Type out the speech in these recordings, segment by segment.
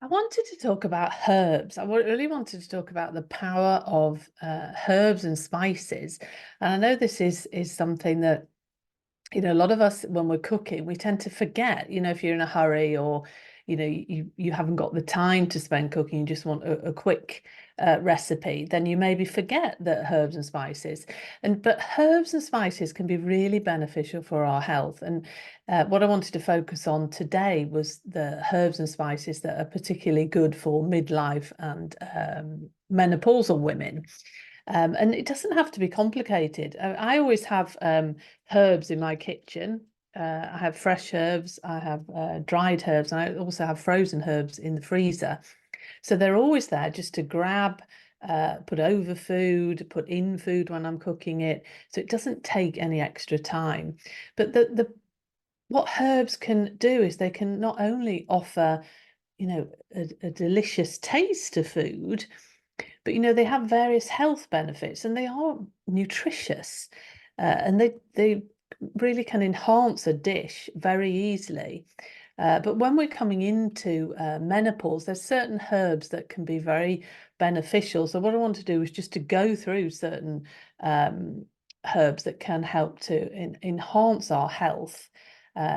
I wanted to talk about herbs. Really wanted to talk about the power of herbs and spices. And I know this is something that, a lot of us, when we're cooking, we tend to forget, if you're in a hurry or, you haven't got the time to spend cooking, you just want a quick recipe, then you maybe forget that herbs and spices. But herbs and spices can be really beneficial for our health. And what I wanted to focus on today was the herbs and spices that are particularly good for midlife and menopausal women. And it doesn't have to be complicated. I always have herbs in my kitchen. I have fresh herbs, I have dried herbs, and I also have frozen herbs in the freezer. So they're always there just to grab, put over food, put in food when I'm cooking it. So it doesn't take any extra time. But what herbs can do is they can not only offer, a delicious taste to food, but they have various health benefits and they are nutritious, and they really can enhance a dish very easily. But when we're coming into menopause, there's certain herbs that can be very beneficial. So what I want to do is just to go through certain herbs that can help to enhance our health.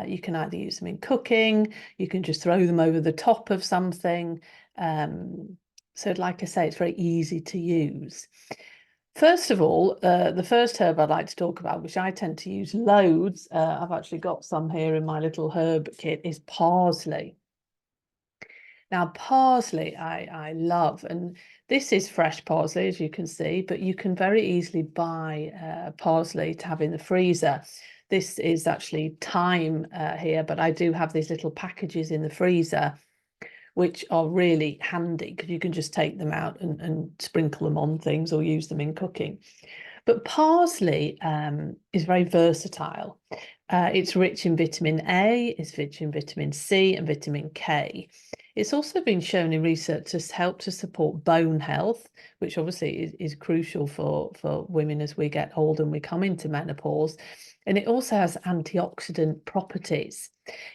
You can either use them in cooking, you can just throw them over the top of something. So like I say, it's very easy to use. First of all, the first herb I'd like to talk about, which I tend to use loads, I've actually got some here in my little herb kit, is parsley. Now, parsley I love, and this is fresh parsley, as you can see, but you can very easily buy parsley to have in the freezer. This is actually thyme here, but I do have these little packages in the freezer, which are really handy because you can just take them out and sprinkle them on things or use them in cooking. But parsley is very versatile. It's rich in vitamin A, it's rich in vitamin C and vitamin K. It's also been shown in research to help to support bone health, which obviously is crucial for women as we get older and we come into menopause. And it also has antioxidant properties.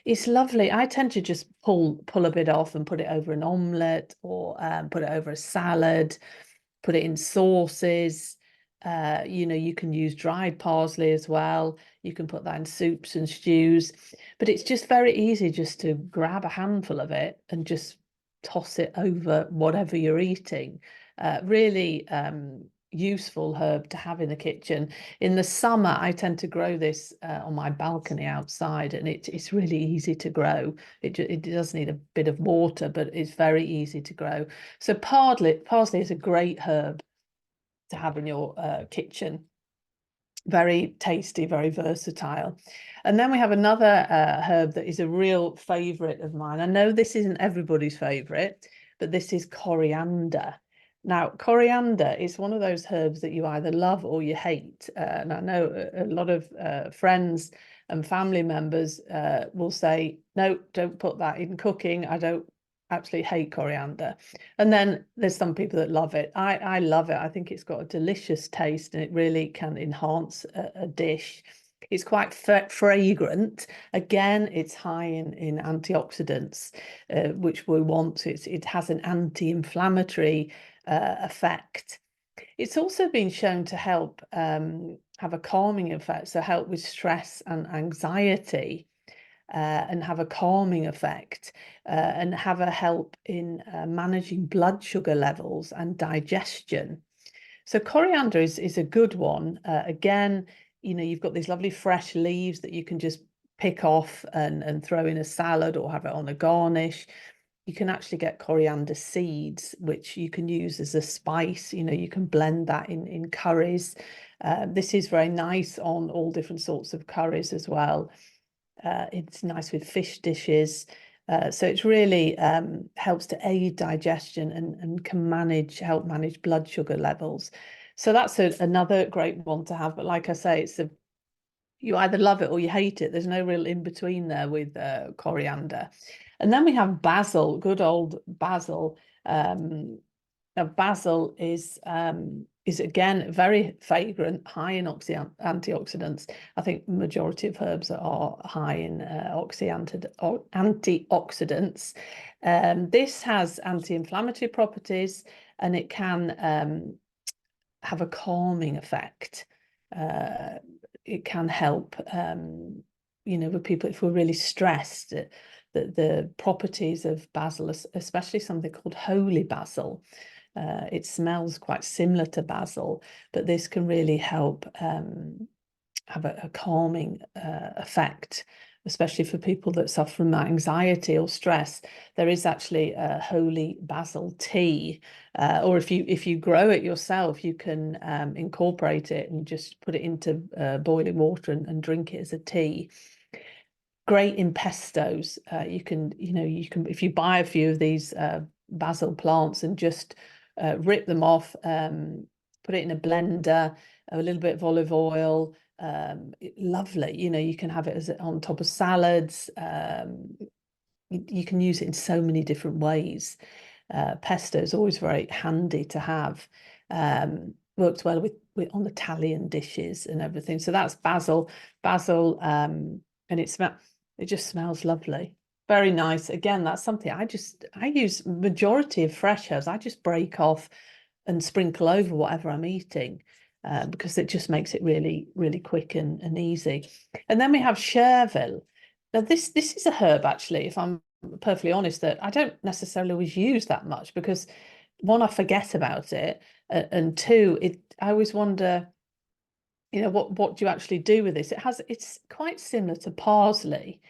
It's lovely. I tend to just pull a bit off and put it over an omelette or put it over a salad, put it in sauces. You can use dried parsley as well. You can put that in soups and stews, but it's just very easy just to grab a handful of it and just toss it over whatever you're eating. Really useful herb to have in the kitchen. In the summer, I tend to grow this on my balcony outside, and it's really easy to grow. It does need a bit of water, but it's very easy to grow. So parsley is a great herb to have in your kitchen. Very tasty, very versatile. And then we have another herb that is a real favorite of mine. I know this isn't everybody's favorite, but this is coriander. Now, coriander is one of those herbs that you either love or you hate. And I know a lot of friends and family members will say, no, don't put that in cooking. I don't absolutely hate coriander. And then there's some people that love it. I love it. I think it's got a delicious taste and it really can enhance a dish. It's quite fragrant. Again, it's high in antioxidants, which we want. It has an anti-inflammatory effect. It's also been shown to help have a calming effect, so help with stress and anxiety. And have a calming effect, and have a help in managing blood sugar levels and digestion. So coriander is a good one. Again, you've got these lovely fresh leaves that you can just pick off and throw in a salad or have it on a garnish. You can actually get coriander seeds, which you can use as a spice. You can blend that in curries. This is very nice on all different sorts of curries as well. It's nice with fish dishes. So it's really helps to aid digestion and can help manage blood sugar levels. So that's another great one to have. But like I say, you either love it or you hate it. There's no real in between there with coriander. And then we have basil, good old basil. Now basil is is again very fragrant, high in antioxidants. I think the majority of herbs are high in antioxidants. This has anti-inflammatory properties, and it can have a calming effect. It can help, with people if we're really stressed. The properties of basil, especially something called holy basil. It smells quite similar to basil, but this can really help have a calming effect, especially for people that suffer from anxiety or stress. There is actually a holy basil tea, or if you grow it yourself, you can incorporate it and just put it into boiling water and drink it as a tea. Great in pestos. You can if you buy a few of these basil plants and just rip them off, put it in a blender, a little bit of olive oil. Lovely. You can have it as on top of salads. You can use it in so many different ways. Pesto is always very handy to have. Works well with on Italian dishes and everything. So that's basil, and it just smells lovely. Very nice. Again, that's something I use majority of fresh herbs. I just break off and sprinkle over whatever I'm eating, because it just makes it really, really quick and easy. And then we have chervil. Now this is a herb, actually, if I'm perfectly honest, that I don't necessarily always use that much, because one, I forget about it, and two, I always wonder, what do you actually do with this? It's quite similar to parsley.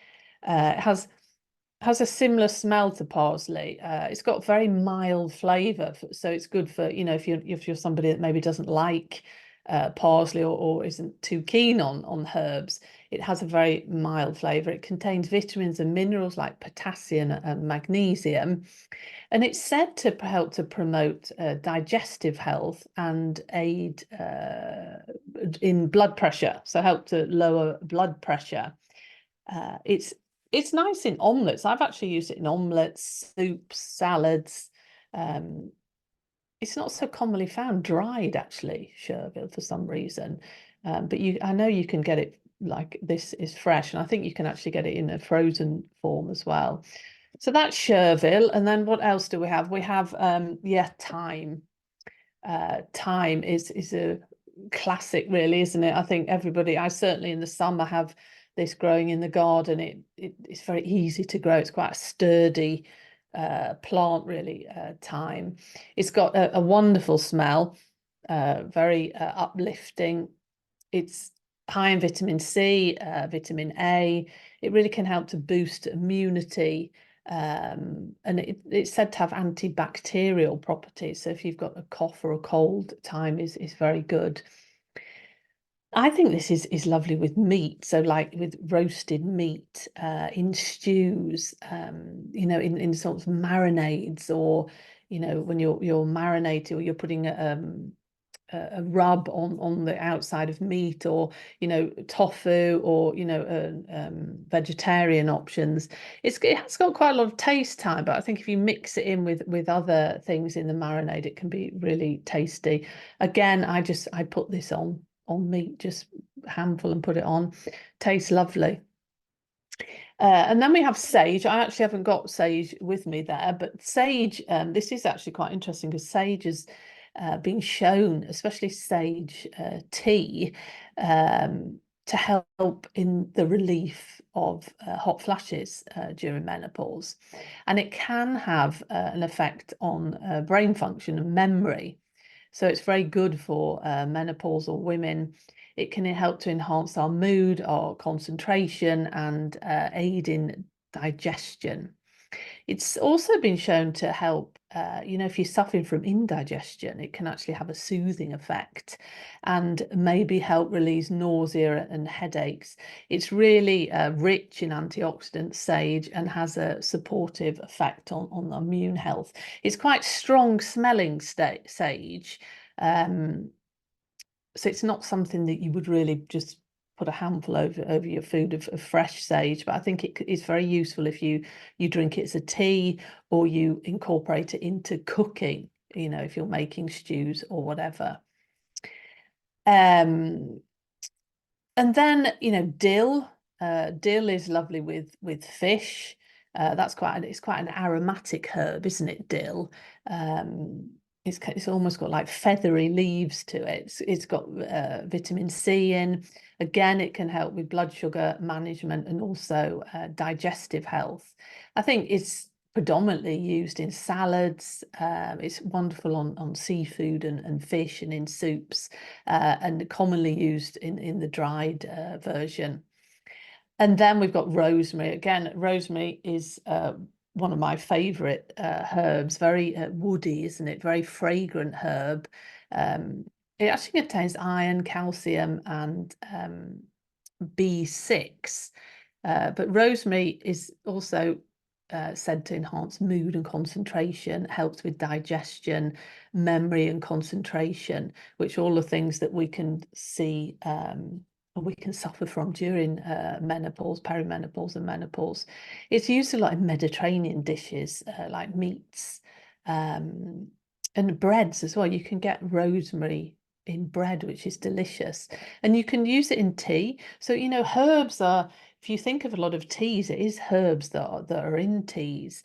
It has a similar smell to parsley. It's got very mild flavour, so it's good for, if you're somebody that maybe doesn't like parsley, or isn't too keen on herbs. It has a very mild flavour. It contains vitamins and minerals like potassium and magnesium, and it's said to help to promote digestive health and aid in blood pressure, so help to lower blood pressure. It's nice in omelets. I've actually used it in omelets, soups, salads. It's not so commonly found dried, actually, chervil, for some reason. But I know you can get it like this is fresh, and I think you can actually get it in a frozen form as well. So that's chervil. And then what else do we have? We have thyme. Thyme is a classic, really, isn't it? I think I certainly in the summer have this growing in the garden. It's very easy to grow. It's quite a sturdy plant, really. Thyme. It's got a wonderful smell, very uplifting. It's high in vitamin C, vitamin A. It really can help to boost immunity. And it's said to have antibacterial properties. So if you've got a cough or a cold, thyme is very good. I think this is lovely with meat. So like with roasted meat, in stews, in sort of marinades, or when you're marinating, or you're putting a rub on the outside of meat, or tofu, or vegetarian options. It has got quite a lot of taste time, but I think if you mix it in with other things in the marinade, it can be really tasty. Again, I put this on meat, just a handful, and put it on. Tastes lovely. And then we have sage. I actually haven't got sage with me there, but sage, this is actually quite interesting, because sage has been shown, especially sage tea, to help in the relief of hot flashes during menopause. And it can have an effect on brain function and memory. So it's very good for menopausal women. It can help to enhance our mood, our concentration, and aid in digestion. It's also been shown to help, if you're suffering from indigestion, it can actually have a soothing effect and maybe help release nausea and headaches. It's really rich in antioxidants, sage, and has a supportive effect on the immune health. It's quite strong smelling sage. So it's not something that you would really just put a handful over your food of fresh sage, but I think it is very useful if you drink it as a tea, or you incorporate it into cooking, if you're making stews or whatever. Um, and then, dill. Dill is lovely with fish. That's it's quite an aromatic herb, isn't it? Dill. It's almost got like feathery leaves to it. It's got vitamin C in. Again, it can help with blood sugar management and also digestive health. I think it's predominantly used in salads. It's wonderful on seafood and fish and in soups, and commonly used in the dried version. And then we've got rosemary. Again, rosemary is one of my favorite herbs, very woody, isn't it? Very fragrant herb. It actually contains iron, calcium, and B6. But rosemary is also said to enhance mood and concentration, helps with digestion, memory and concentration, which are all the things that we can see we can suffer from during menopause, perimenopause, and menopause. It's used a lot in Mediterranean dishes like meats and breads as well. You can get rosemary in bread, which is delicious, and you can use it in tea. So, herbs are, if you think of a lot of teas, it is herbs that are in teas,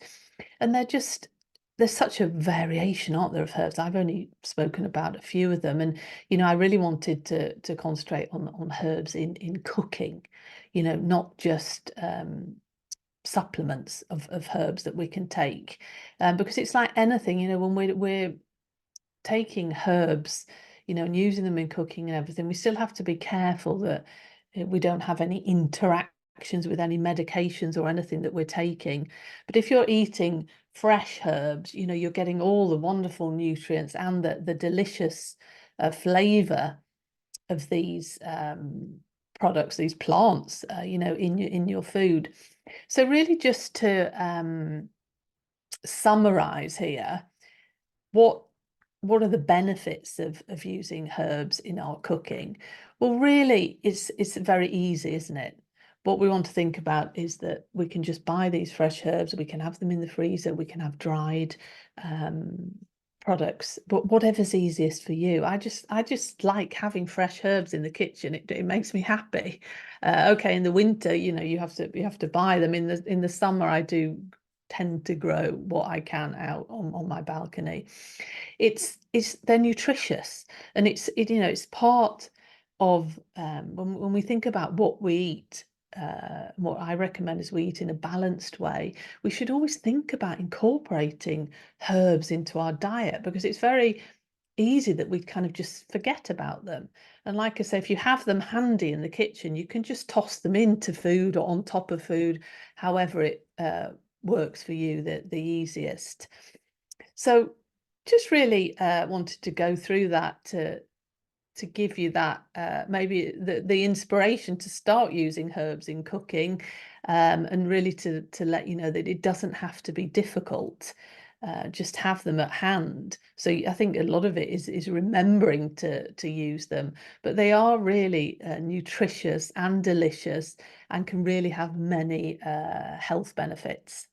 and there's such a variation, aren't there, of herbs. I've only spoken about a few of them, and I really wanted to concentrate on herbs in cooking, not just supplements of herbs that we can take, because it's like anything, when we're taking herbs, and using them in cooking and everything, we still have to be careful that we don't have any interactions with any medications or anything that we're taking. But if you're eating fresh herbs, you're getting all the wonderful nutrients and the delicious flavor of these products, these plants, in your food. So really, just to summarize here, what are the benefits of using herbs in our cooking? Well, really, it's very easy, isn't it? What we want to think about is that we can just buy these fresh herbs, we can have them in the freezer, we can have dried products, but whatever's easiest for you. I just like having fresh herbs in the kitchen. It makes me happy. Okay, in the winter, you have to buy them. In the summer, I do tend to grow what I can out on my balcony. They're nutritious, and it's part of when we think about what we eat. What I recommend is we eat in a balanced way. We should always think about incorporating herbs into our diet, because it's very easy that we kind of just forget about them. And like I say, if you have them handy in the kitchen, you can just toss them into food or on top of food, however it works for you the easiest. So just really wanted to go through that to give you that maybe the inspiration to start using herbs in cooking, and really to let you know that it doesn't have to be difficult. Just have them at hand. So I think a lot of it is remembering to use them, but they are really nutritious and delicious, and can really have many health benefits.